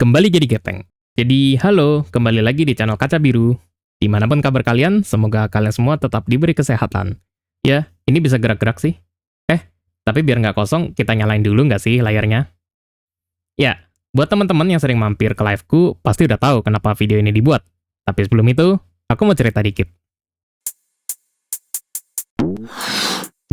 Kembali jadi gepeng. Jadi, halo, kembali lagi di channel Kaca Biru. Dimanapun kabar kalian, semoga kalian semua tetap diberi kesehatan. Ya, ini bisa gerak-gerak sih. Tapi biar nggak kosong, kita nyalain dulu nggak sih layarnya? Ya, buat teman-teman yang sering mampir ke liveku, pasti udah tahu kenapa video ini dibuat. Tapi sebelum itu, aku mau cerita dikit.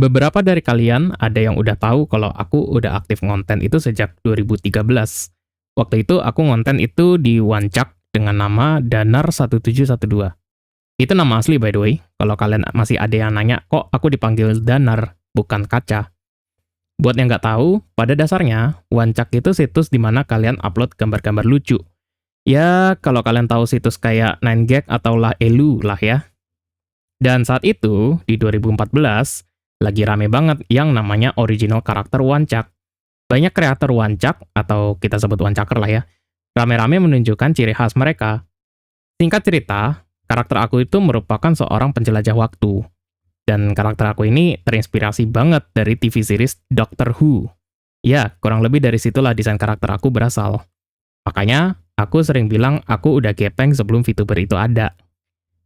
Beberapa dari kalian ada yang udah tahu kalau aku udah aktif ngonten itu sejak 2013. Waktu itu aku ngonten itu di Wancak dengan nama Danar1712. Itu nama asli by the way, kalau kalian masih ada yang nanya, kok aku dipanggil Danar, bukan Kaca. Buat yang nggak tahu, pada dasarnya, Wancak itu situs di mana kalian upload gambar-gambar lucu. Ya, kalau kalian tahu situs kayak 9gag atau lah Elu lah ya. Dan saat itu, di 2014, lagi rame banget yang namanya original karakter Wancak. Banyak kreator Wancak, atau kita sebut Wancaker lah ya, rame-rame menunjukkan ciri khas mereka. Singkat cerita, karakter aku itu merupakan seorang penjelajah waktu. Dan karakter aku ini terinspirasi banget dari TV series Doctor Who. Ya, kurang lebih dari situlah desain karakter aku berasal. Makanya, aku sering bilang aku udah gepeng sebelum VTuber itu ada.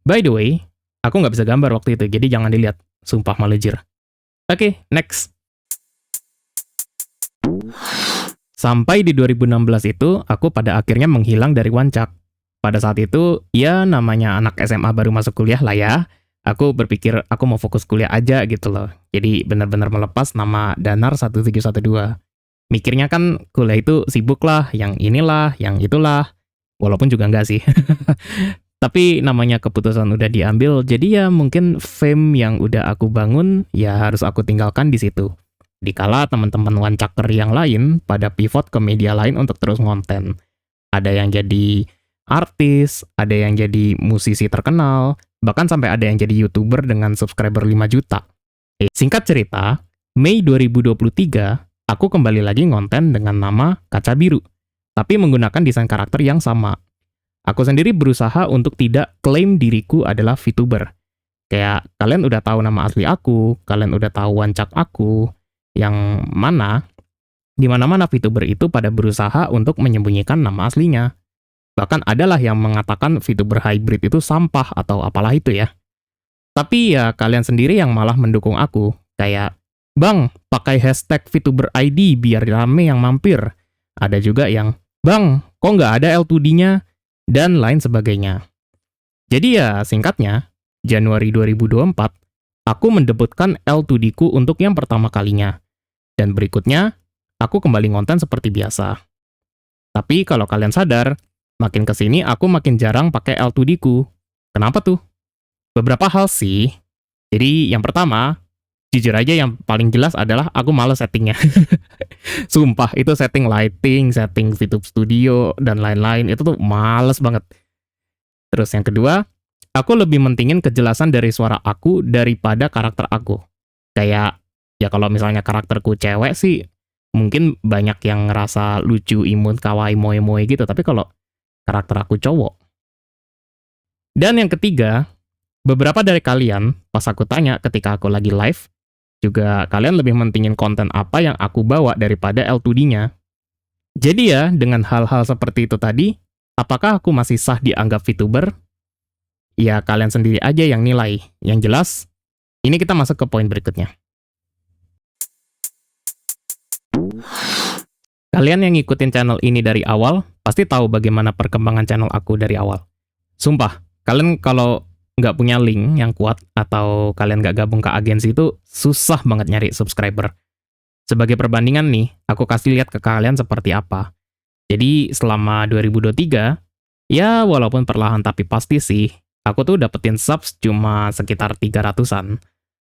By the way, aku nggak bisa gambar waktu itu, jadi jangan dilihat. Sumpah malu jir. Oke, next. Sampai di 2016 itu, aku pada akhirnya menghilang dari Wancak. Pada saat itu, ya namanya anak SMA baru masuk kuliah lah ya. Aku berpikir aku mau fokus kuliah aja gitu loh. Jadi benar-benar melepas nama Danar1712. Mikirnya kan kuliah itu sibuk lah, yang inilah, yang itulah. Walaupun juga enggak sih. Tapi namanya keputusan udah diambil, jadi ya mungkin fame yang udah aku bangun, ya harus aku tinggalkan di situ. Dikala teman-teman Wancaker yang lain pada pivot ke media lain untuk terus ngonten. Ada yang jadi artis, ada yang jadi musisi terkenal, bahkan sampai ada yang jadi YouTuber dengan subscriber 5 juta. Singkat cerita, Mei 2023, aku kembali lagi ngonten dengan nama Kaca Biru, tapi menggunakan desain karakter yang sama. Aku sendiri berusaha untuk tidak klaim diriku adalah VTuber. Kayak, kalian udah tahu nama asli aku, kalian udah tahu Wancak aku, yang mana, di mana-mana VTuber itu pada berusaha untuk menyembunyikan nama aslinya. Bahkan adalah yang mengatakan VTuber hybrid itu sampah atau apalah itu ya. Tapi ya kalian sendiri yang malah mendukung aku. Kayak, Bang, pakai hashtag VTuber ID biar rame yang mampir. Ada juga yang, Bang, kok nggak ada L2D-nya? Dan lain sebagainya. Jadi ya singkatnya, Januari 2024, aku mendebutkan L2D-ku untuk yang pertama kalinya. Dan berikutnya, aku kembali ngonten seperti biasa. Tapi kalau kalian sadar, makin kesini aku makin jarang pakai L2D-ku. Kenapa tuh? Beberapa hal sih. Jadi yang pertama, jujur aja yang paling jelas adalah aku males settingnya. Sumpah, itu setting lighting, setting VTube Studio, dan lain-lain, itu tuh males banget. Terus yang kedua, aku lebih mentingin kejelasan dari suara aku daripada karakter aku. Kayak, ya kalau misalnya karakterku cewek sih, mungkin banyak yang ngerasa lucu, imut, kawaii, moe-moe gitu, tapi kalau karakter aku cowok. Dan yang ketiga, beberapa dari kalian, pas aku tanya ketika aku lagi live, juga kalian lebih mentingin konten apa yang aku bawa daripada L2D-nya. Jadi ya, dengan hal-hal seperti itu tadi, apakah aku masih sah dianggap VTuber? Ya, kalian sendiri aja yang nilai. Yang jelas, ini kita masuk ke poin berikutnya. Kalian yang ngikutin channel ini dari awal, pasti tahu bagaimana perkembangan channel aku dari awal. Sumpah, kalian kalau nggak punya link yang kuat, atau kalian nggak gabung ke agensi itu, susah banget nyari subscriber. Sebagai perbandingan nih, aku kasih lihat ke kalian seperti apa. Jadi, selama 2023, ya walaupun perlahan tapi pasti sih, aku tuh dapetin subs cuma sekitar 300-an.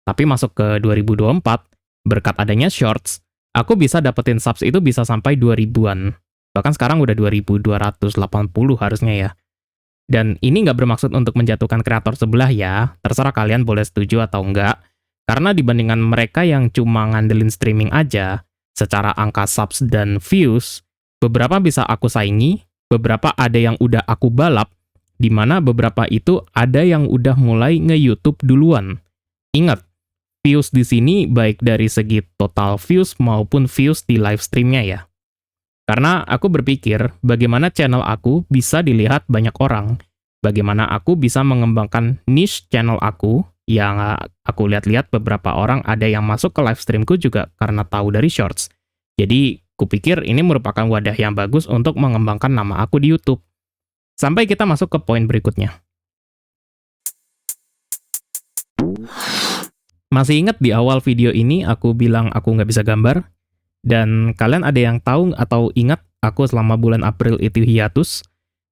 Tapi masuk ke 2024, berkat adanya shorts, aku bisa dapetin subs itu bisa sampai 2000-an. Bahkan sekarang udah 2280 harusnya ya. Dan ini nggak bermaksud untuk menjatuhkan kreator sebelah ya, terserah kalian boleh setuju atau enggak. Karena dibandingkan mereka yang cuma ngandelin streaming aja, secara angka subs dan views, beberapa bisa aku saingi, beberapa ada yang udah aku balap, di mana beberapa itu ada yang udah mulai nge-YouTube duluan. Ingat, views di sini baik dari segi total views maupun views di live streamnya ya. Karena aku berpikir bagaimana channel aku bisa dilihat banyak orang, bagaimana aku bisa mengembangkan niche channel aku, yang aku lihat-lihat beberapa orang ada yang masuk ke live streamku juga karena tahu dari shorts. Jadi, kupikir ini merupakan wadah yang bagus untuk mengembangkan nama aku di YouTube. Sampai kita masuk ke poin berikutnya. Masih ingat di awal video ini aku bilang aku nggak bisa gambar? Dan kalian ada yang tahu atau ingat aku selama bulan April itu hiatus?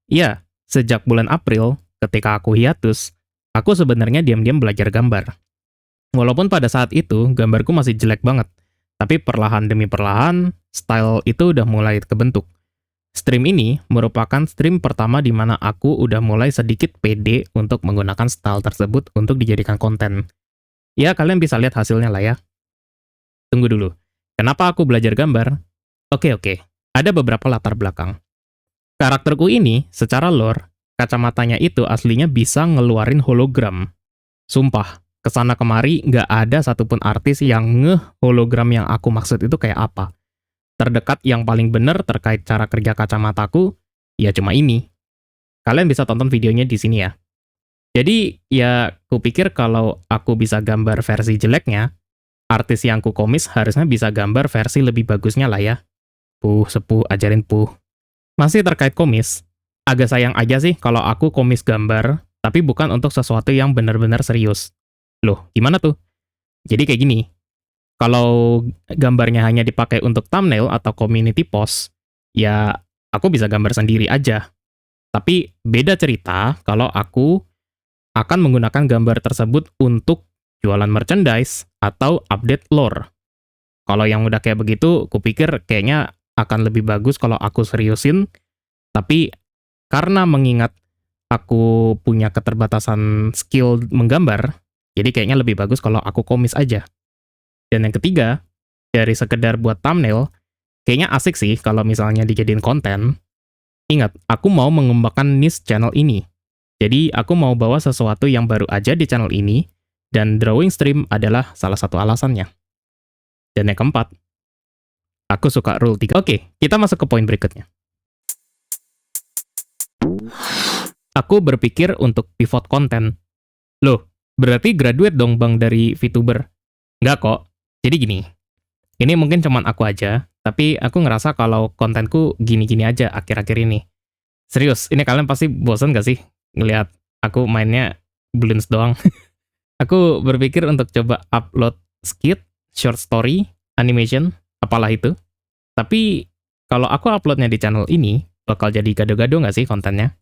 Ya, sejak bulan April, ketika aku hiatus, aku sebenarnya diam-diam belajar gambar. Walaupun pada saat itu, gambarku masih jelek banget. Tapi perlahan demi perlahan, style itu udah mulai kebentuk. Stream ini merupakan stream pertama di mana aku udah mulai sedikit pede untuk menggunakan style tersebut untuk dijadikan konten. Ya, kalian bisa lihat hasilnya lah ya. Tunggu dulu. Kenapa aku belajar gambar? Oke. Ada beberapa latar belakang. Karakterku ini, secara lore, kacamatanya itu aslinya bisa ngeluarin hologram. Sumpah, kesana kemari nggak ada satupun artis yang ngeh hologram yang aku maksud itu kayak apa. Terdekat yang paling bener terkait cara kerja kacamataku, ya cuma ini. Kalian bisa tonton videonya di sini ya. Jadi, ya kupikir kalau aku bisa gambar versi jeleknya, artis yang ku komis harusnya bisa gambar versi lebih bagusnya lah ya. Sepuh, ajarin Puh. Masih terkait komis, agak sayang aja sih kalau aku komis gambar, tapi bukan untuk sesuatu yang benar-benar serius. Loh, gimana tuh? Jadi kayak gini, kalau gambarnya hanya dipakai untuk thumbnail atau community post, ya aku bisa gambar sendiri aja. Tapi beda cerita kalau aku akan menggunakan gambar tersebut untuk jualan merchandise atau update lore. Kalau yang udah kayak begitu, kupikir kayaknya akan lebih bagus kalau aku seriusin, tapi karena mengingat aku punya keterbatasan skill menggambar, jadi kayaknya lebih bagus kalau aku komis aja. Dan yang ketiga, dari sekedar buat thumbnail, kayaknya asik sih kalau misalnya dijadiin konten. Ingat, aku mau mengembangkan niche channel ini. Jadi, aku mau bawa sesuatu yang baru aja di channel ini, dan drawing stream adalah salah satu alasannya. Dan yang keempat, aku suka rule 3. Oke, kita masuk ke poin berikutnya. Aku berpikir untuk pivot konten. Loh, berarti graduate dong Bang dari VTuber? Nggak kok. Jadi gini, ini mungkin cuman aku aja, tapi aku ngerasa kalau kontenku gini-gini aja akhir-akhir ini. Serius, ini kalian pasti bosan gak sih ngelihat aku mainnya balloons doang? Aku berpikir untuk coba upload skit, short story, animation, apalah itu. Tapi kalau aku uploadnya di channel ini, bakal jadi gado-gado nggak sih kontennya?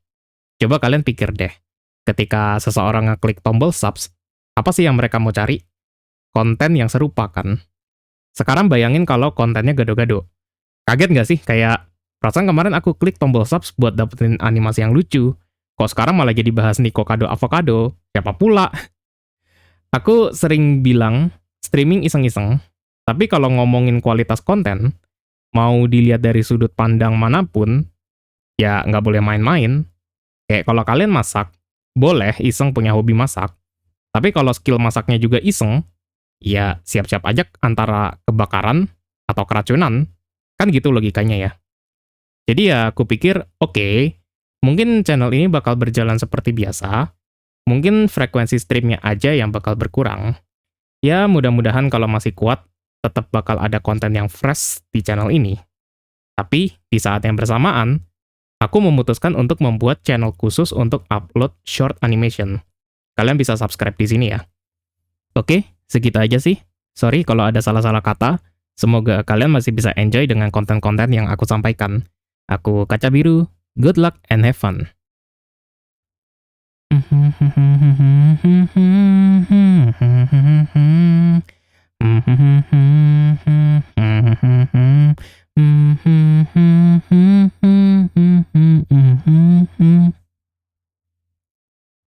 Coba kalian pikir deh, ketika seseorang ngeklik tombol subs, apa sih yang mereka mau cari? Konten yang serupa kan? Sekarang bayangin kalau kontennya gado-gado. Kaget nggak sih? Kayak, perasaan kemarin aku klik tombol subs buat dapetin animasi yang lucu. Kok sekarang malah jadi bahas Nico Kado Avocado? Siapa pula? Aku sering bilang, streaming iseng-iseng, tapi kalau ngomongin kualitas konten, mau dilihat dari sudut pandang manapun, ya nggak boleh main-main. Kayak kalau kalian masak, boleh iseng punya hobi masak. Tapi kalau skill masaknya juga iseng, ya siap-siap aja antara kebakaran atau keracunan. Kan gitu logikanya ya. Jadi ya aku pikir, oke, mungkin channel ini bakal berjalan seperti biasa. Mungkin frekuensi streamnya aja yang bakal berkurang. Ya mudah-mudahan kalau masih kuat, tetap bakal ada konten yang fresh di channel ini. Tapi di saat yang bersamaan, aku memutuskan untuk membuat channel khusus untuk upload short animation. Kalian bisa subscribe di sini ya. Oke, segitu aja sih. Sorry kalau ada salah-salah kata. Semoga kalian masih bisa enjoy dengan konten-konten yang aku sampaikan. Aku Kaca Biru, good luck and have fun.